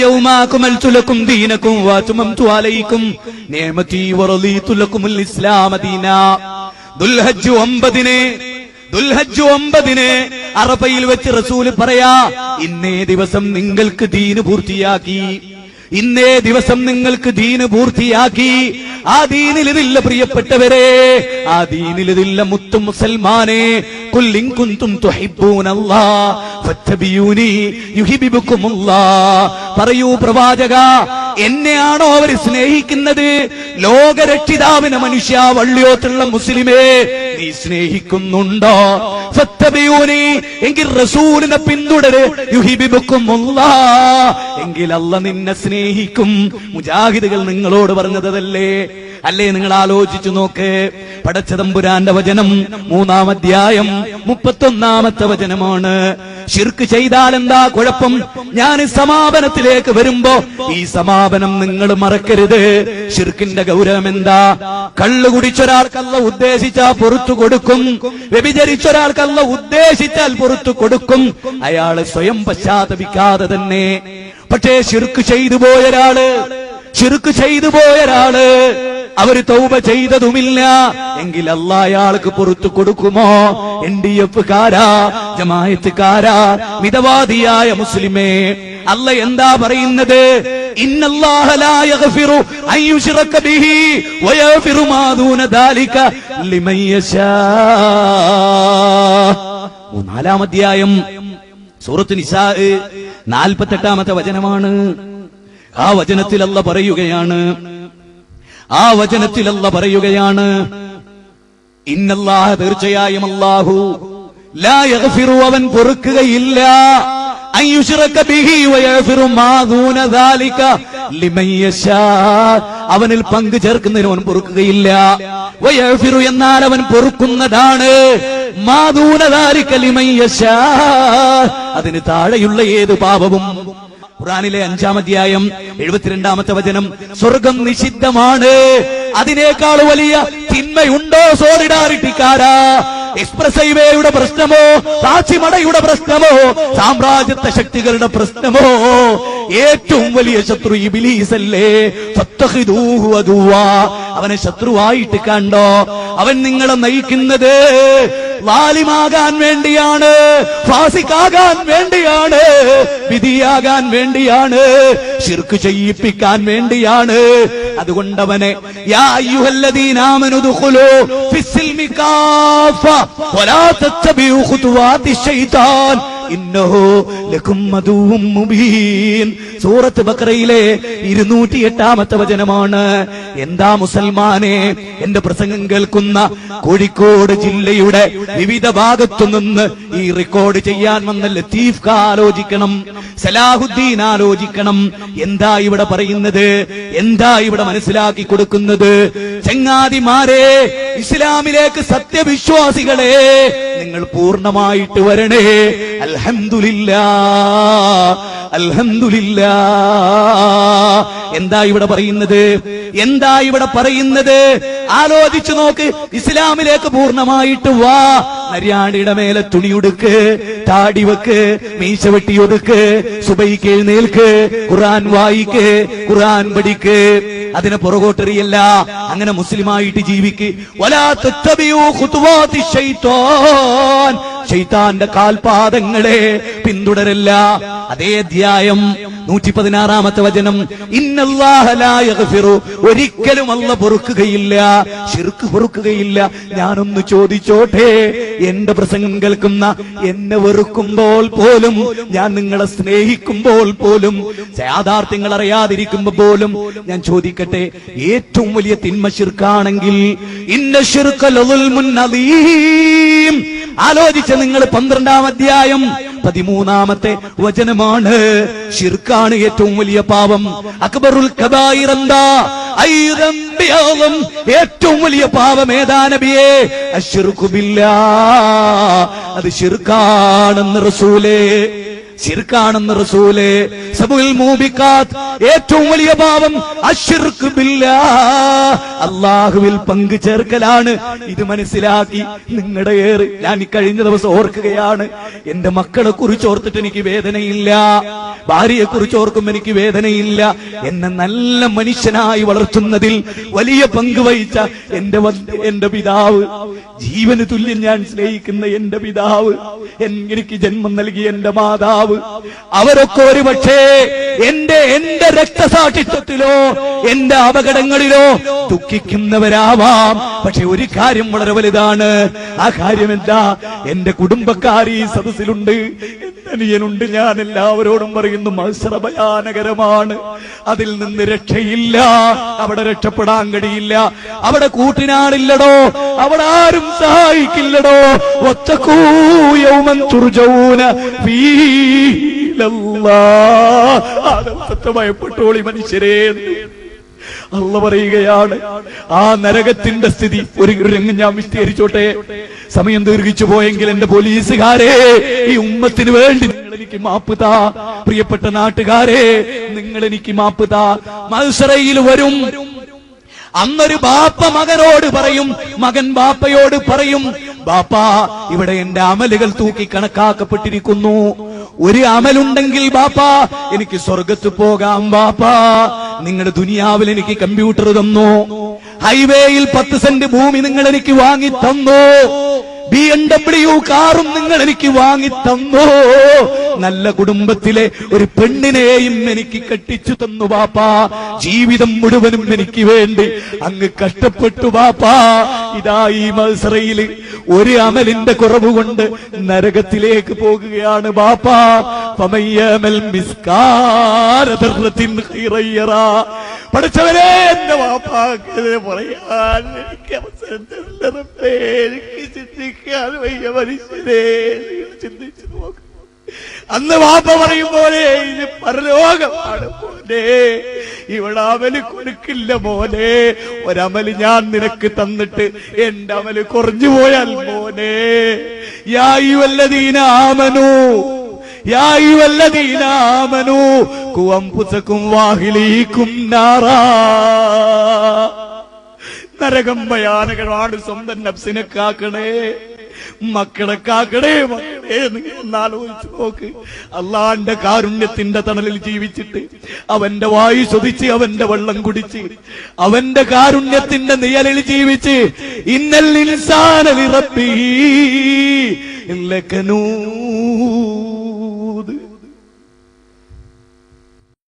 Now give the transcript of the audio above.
اليوم أكملت لكم دينكم وأتممت عليكم نعمتي ورضيت لكم الإسلام دينا. ദുൽഹജ്ജ് 9 അറഫയിൽ വെച്ച് റസൂല് പറയാ, ഇന്നേ ദിവസം നിങ്ങൾക്ക് ദീന് പൂർത്തിയാക്കി, ഇന്നേ ദിവസം നിങ്ങൾക്ക് ദീന് പൂർത്തിയാക്കി. ആ ദീനിലിതില്ല പ്രിയപ്പെട്ടവരെ, ആ ദീനിലിതില്ല മുത്തു മുസൽമാനെ. ഖുൽ ഇൻ കുൻതും തുഹിബ്ബൂനല്ലാഹ് ഫത്തബിയൂനി യുഹിബ്ബുകുമുല്ലാഹ്. പറയൂ പ്രവാചക, എന്നെയാണോ അവർ സ്നേഹിക്കുന്നത്? ലോകരക്ഷിതാവിനെ മനുഷ്യ വള്ളിയോത്തുള്ള മുസ്ലിമേ, നീ സ്നേഹിക്കുന്നുണ്ടോ? ഫത്തബിയൂനി, എങ്കിൽ റസൂലിനെ പിന്തുടര്. യുഹിബ്ബുകുമുല്ലാഹ്, എങ്കിൽ അല്ലാഹ് നിന്നെ സ്നേഹിക്കും. മുജാഹിദുകൾ നിങ്ങളോട് പറഞ്ഞതല്ലേ? അല്ലേ? നിങ്ങൾ ആലോചിച്ചു നോക്ക്. പടച്ചതമ്പുരാന്റെ വചനം 3-ാം അധ്യായം 31-ാമത്തെ വചനമാണ്. ശിർക്ക് ചെയ്താൽ എന്താ കുഴപ്പം? ഞാൻ സമാപനത്തിലേക്ക് വരുമ്പോ ഈ സമാപനം നിങ്ങൾ മറക്കരുത്. ശിർക്കിന്റെ ഗൗരവം എന്താ? കള്ളു കുടിച്ചൊരാൾക്കല്ല ഉദ്ദേശിച്ചാൽ പുറത്തു കൊടുക്കും, വ്യഭിചരിച്ചൊരാൾക്കല്ല ഉദ്ദേശിച്ചാൽ പുറത്തു കൊടുക്കും, അയാള് സ്വയം പശ്ചാത്തപിക്കാതെ തന്നെ. പക്ഷേ ശിർക്ക് ചെയ്തു പോയൊരാള് അവര് തൗബ ചെയ്തതുമില്ല എങ്കിൽ അല്ലാഹ് അയാൾക്ക് പുറത്തു കൊടുക്കുമോ? NDF കാരാ, ജമാഅത്തുകാരാ, മിതവാദിയായ മുസ്ലിമേ, അല്ലാഹ് എന്താ പറയുന്നത്? ഇന്നല്ലാഹ ലാ യഗ്ഫിറു അൻ യുശ്റക ബിഹി വയഗ്ഫിറു മാ ദൂന ദാലിക ലിമൻ യശാ. 4-ാം അധ്യായം സൂറത്ത് നിസാ 48-ാമത്തെ വചനമാണ്. ആ വചനത്തിൽ അല്ലാഹ് പറയുകയാണ്, ഇന്നല്ലാഹ, തീർച്ചയായും അല്ലാഹു, ലാ യഗ്ഫിറു, അവൻ പൊറുക്കുകയില്ല, അൻ യുശ്റക ബിഹി വയഗ്ഫിറു മാ ദൂന ദാലിക ലിമൻ യശാ, അവനിൽ പങ്കു ചേർക്കുന്നതിന് അവൻ പൊറുക്കുകയില്ല. വയഗ്ഫിറു, എന്നാൽ അവൻ പൊറുക്കുന്നതാണ്, മാ ദൂന ദാലിക ലിമൻ യശാ, അതിന് താഴെയുള്ള ഏത് പാപവും. ഖുർആനിലെ 5-ാം അധ്യായം 72-ാമത്തെ വചനം, സ്വർഗം നിഷിദ്ധമാണ്, അതിനേക്കാൾ വലിയ തിന്മയുണ്ടോ സോളിഡാരിറ്റിക്കാരാ? എക്സ്പ്രസ് ഹൈവേയുടെ പ്രശ്നമോ, കാച്ചിമടയുടെ പ്രശ്നമോ, സാമ്രാജ്യത്വ ശക്തികളുടെ പ്രശ്നമോ? ഏറ്റവും വലിയ ശത്രു ഇബ്ലീസല്ലേ? ഫത്തഖിദൂഹു അദുവാ, അവനെ ശത്രുവായിട്ട് കണ്ടോ? അവൻ നിങ്ങളെ നയിക്കുന്നത് ളാലിമാകാൻ വേണ്ടിയാണ്, ഫാസിഖാകാൻ വേണ്ടിയാണ്, വിധിയാകാൻ വേണ്ടിയാണ്, ശിർക്ക് ചെയ്യിപ്പിക്കാൻ വേണ്ടിയാണ്. അതുകൊണ്ടവനെ യാ അയ്യുഹല്ലദീന ആമനു ദുഖുലൂ ഫിസ്സിൽമി കാഫ വലാ തത്തബിഉ ഖുതുവാതി ശൈത്താൻ ഇന്നഹു ലകും അദുവ്വും മുബീൻ. സൂറത്ത് ബഖറയിലെ 208-ാമത്തെ വചനമാണ്. എന്താ മുസൽമാനെ, എന്റെ പ്രസംഗം കേൾക്കുന്ന കോഴിക്കോട് ജില്ലയുടെ വിവിധ ഭാഗത്തു നിന്ന് ഈ റെക്കോർഡ് ചെയ്യാൻ വന്ന ലത്തീഫ് ആലോചിക്കണം, സലാഹുദ്ദീൻ ആലോചിക്കണം. എന്താ ഇവിടെ പറയുന്നത്? എന്താ ഇവിടെ മനസ്സിലാക്കി കൊടുക്കുന്നത്? ചങ്ങാതിമാരെ, ഇസ്ലാമിലേക്ക് സത്യവിശ്വാസികളെ, നിങ്ങൾ പൂർണ്ണമായിട്ട് വരണേ. അൽഹംദുലില്ലാഹ്, അൽഹംദുലില്ലാഹ്. എന്താ ഇവിടെ പറയുന്നത്? ആലോചിച്ചു നോക്ക്. ഇസ്ലാമിലേക്ക് പൂർണ്ണമായിട്ട് വാ. നര്യാണിയുടെ മേലെ തുണിയുടുക്ക്, താടി വെക്ക്, മീശ വെട്ടിയൊടുക്ക്, സുബൈക്ക് എഴുന്നേൽക്ക്, ഖുർആൻ വായിക്ക്, ഖുർആൻ പഠിക്ക്. അതിനെ പുറകോട്ടെറിയല്ല, അങ്ങനെ മുസ്ലിമായിട്ട് ജീവിക്ക്. വലാ തത്തബിഉ ഖുതുവാതി ശൈത്താൻ, ശൈത്താന്റെ കാൽപാദങ്ങളെ പിന്തുടരല്ല. അതേ അധ്യായം 116-ാമത്തെ വചനം, ഇന്നല്ലാഹ ലാ യഗ്ഫിറു, ഒരിക്കലും അല്ലാഹ് പൊറുക്കുകയില്ല, ശിർക്ക് പൊറുക്കുകയില്ല. ഞാനൊന്ന് ചോദിച്ചോട്ടെ, എന്റെ പ്രസംഗം കേൾക്കുന്ന, എന്നെ വെറുക്കുമ്പോൾ പോലും, ഞാൻ നിങ്ങളെ സ്നേഹിക്കുമ്പോൾ പോലും, യാഥാർത്ഥ്യങ്ങൾ അറിയാതിരിക്കുമ്പോൾ പോലും ഞാൻ ചോദിക്കട്ടെ, ഏറ്റവും വലിയ തിന്മ ശിർക്കാണെങ്കിൽ ഇന്ന ശിർക ലദുൽമുൻ അദീം. ആലോചിച്ച നിങ്ങൾ 12-ാം അധ്യായം 13-ാമത്തെ വചനമാണ്. ശിർക്കാണ് ഏറ്റവും വലിയ പാപം. അക്ബറുൽ കബായിർ എന്താ? ഏറ്റവും വലിയ പാപം ഏതാ നബിയേ? അശ്ശിർകു ബില്ലാഹ്, അത് ശിർക്കാണെന്ന് റസൂലേ ശിർക്കാണെന്ന് റസൂല്. സബുൽ മൂബിഖാത്ത്, ഏറ്റവും വലിയ പാപം അശ്ശിർക്ക് ബില്ലാഹ്, അല്ലാഹുവിൽ പങ്കു ചേർക്കലാണ്. ഇത് മനസ്സിലാക്കി നിങ്ങളുടെ ഞാൻ കഴിഞ്ഞ ദിവസം ഓർക്കുകയാണ്, എന്റെ മക്കളെ കുറിച്ച് ഓർത്തിട്ട് എനിക്ക് വേദനയില്ല, ഭാര്യയെ കുറിച്ച് ഓർക്കുമ്പോൾ എനിക്ക് വേദനയില്ല. എന്നെ നല്ല മനുഷ്യനായി വളർത്തുന്നതിൽ വലിയ പങ്ക് വഹിച്ച എന്റെ പിതാവ്, ജീവന് തുല്യം ഞാൻ സ്നേഹിക്കുന്ന എന്റെ പിതാവ്, എനിക്ക് ജന്മം നൽകിയ എന്റെ മാതാവ്, അവരൊക്കെ ഒരു പക്ഷേ എന്റെ രക്തസാക്ഷിത്വത്തിലോ എന്റെ അപകടങ്ങളിലോ ദുഃഖിക്കുന്നവരാവാം. പക്ഷെ ഒരു കാര്യം വളരെ വലുതാണ്. ആ കാര്യം എന്താ? എന്റെ കുടുംബക്കാർ ഈ സദസ്സിലുണ്ട്, അനിയനുണ്ട്. ഞാൻ എല്ലാവരോടും പറയുന്നു, മഹ്ശറ ഭയാനകരമാണ്, അതിൽ നിന്ന് രക്ഷയില്ല. അവിടെ രക്ഷപ്പെടാൻ കഴിയില്ല. അവിടെ കൂട്ടിനാണില്ലടോ, അവിടെ ആരും സഹായിക്കില്ലടോ. വത്തഖൂ യൗമൻ തുർജഊന ഫീഹി ഇലല്ലാഹ്. ആദത്തെ ഭയപ്പെട്ടോളി മനുഷ്യരേ. അള്ള പറയുകയാണ്, ആ നരകത്തിന്റെ സ്ഥിതി ഒരു രംഗം ഞാൻ വിസ്തരിച്ചോട്ടെ, സമയം ദീർഘിച്ചു പോയെങ്കിൽ. എന്റെ പോലീസുകാരെ, ഈ ഉമ്മത്തിന് വേണ്ടി നിങ്ങൾ എനിക്ക് മാപ്പ് താ. പ്രിയപ്പെട്ട നാട്ടുകാരെ, നിങ്ങൾ എനിക്ക് മാപ്പ് താ. മഹ്ശറയിൽ വരും. അന്നൊരു ബാപ്പ മകനോട് പറയും, മകൻ ബാപ്പയോട് പറയും, ബാപ്പാ, ഇവിടെ എന്റെ അമലുകൾ തൂക്കി കണക്കാക്കപ്പെട്ടിരിക്കുന്നു. ഒരു അമലുണ്ടെങ്കിൽ ബാപ്പാ എനിക്ക് സ്വർഗത്ത് പോകാം. ബാപ്പാ, നിങ്ങളുടെ ദുനിയാവിൽ എനിക്ക് കമ്പ്യൂട്ടർ തന്നു, ഹൈവേയിൽ 10 സെന്റ് ഭൂമി നിങ്ങൾ എനിക്ക് വാങ്ങി തന്നു, BMW കാറും നിങ്ങൾ എനിക്ക് വാങ്ങി തന്നു, നല്ല കുടുംബത്തിലെ ഒരു പെണ്ണിനെയും എനിക്ക് കെട്ടിച്ചു തന്നു ബാപ്പാ. ജീവിതം മുഴുവനും എനിക്ക് വേണ്ടി അങ്ങ് കഷ്ടപ്പെട്ടു ബാപ്പാ. ഇതാ ഈ മഹ്ശറയിൽ ഒരു അമലിന്റെ കുറവ് കൊണ്ട് നരകത്തിലേക്ക് പോകുകയാണ് ബാപ്പാ. ഫമയ്യമൽ മിസ്കാല ദർറത്തിൻ ഖൈറൻ യറാ. പഠിച്ചവരെ, എന്റെ വാപ്പാക്ക് പറയാൻ എനിക്ക് അവസരം തരുന്നേ, എനിക്ക് ചിന്തിക്കാൻ വയ്യ മനുഷ്യരെ. ചിന്തിച്ചു നോക്ക്. അന്ന് വാപ്പ പറയും പോലെ, ഇത് പരലോകമാണ് മോനെ, ഇവിടെ അമല് കൊടുക്കില്ല മോനെ. ഒരമല് ഞാൻ നിനക്ക് തന്നിട്ട് എന്റെ അമല് കുറഞ്ഞു പോയാൽ മോനെ, യാ അയ്യുഹല്ലദീന ആമനൂ യാ അയ്യുഹല്ലദീന ആമനൂ ഖൂ അൻഫുസകും വഅഹ്ലീകും നാറാ. നരകം ഭയാനകമാണ്. സ്വന്തം നഫ്സിനെ കാക്കണേ, മക്കളെ കാക്കണേ. മക്കളെ, നിങ്ങൾ ആലോചിച്ച് നോക്ക്. അള്ളാന്റെ കാരുണ്യത്തിന്റെ തണലിൽ ജീവിച്ചിട്ട്, അവന്റെ വായു ശ്വസിച്ച്, അവന്റെ വെള്ളം കുടിച്ച്, അവന്റെ കാരുണ്യത്തിന്റെ നിഴലിൽ ജീവിച്ച്, ഇന്നൽ ഇൻസാന ലിറബ്ബിഹി ലകനൂദ്.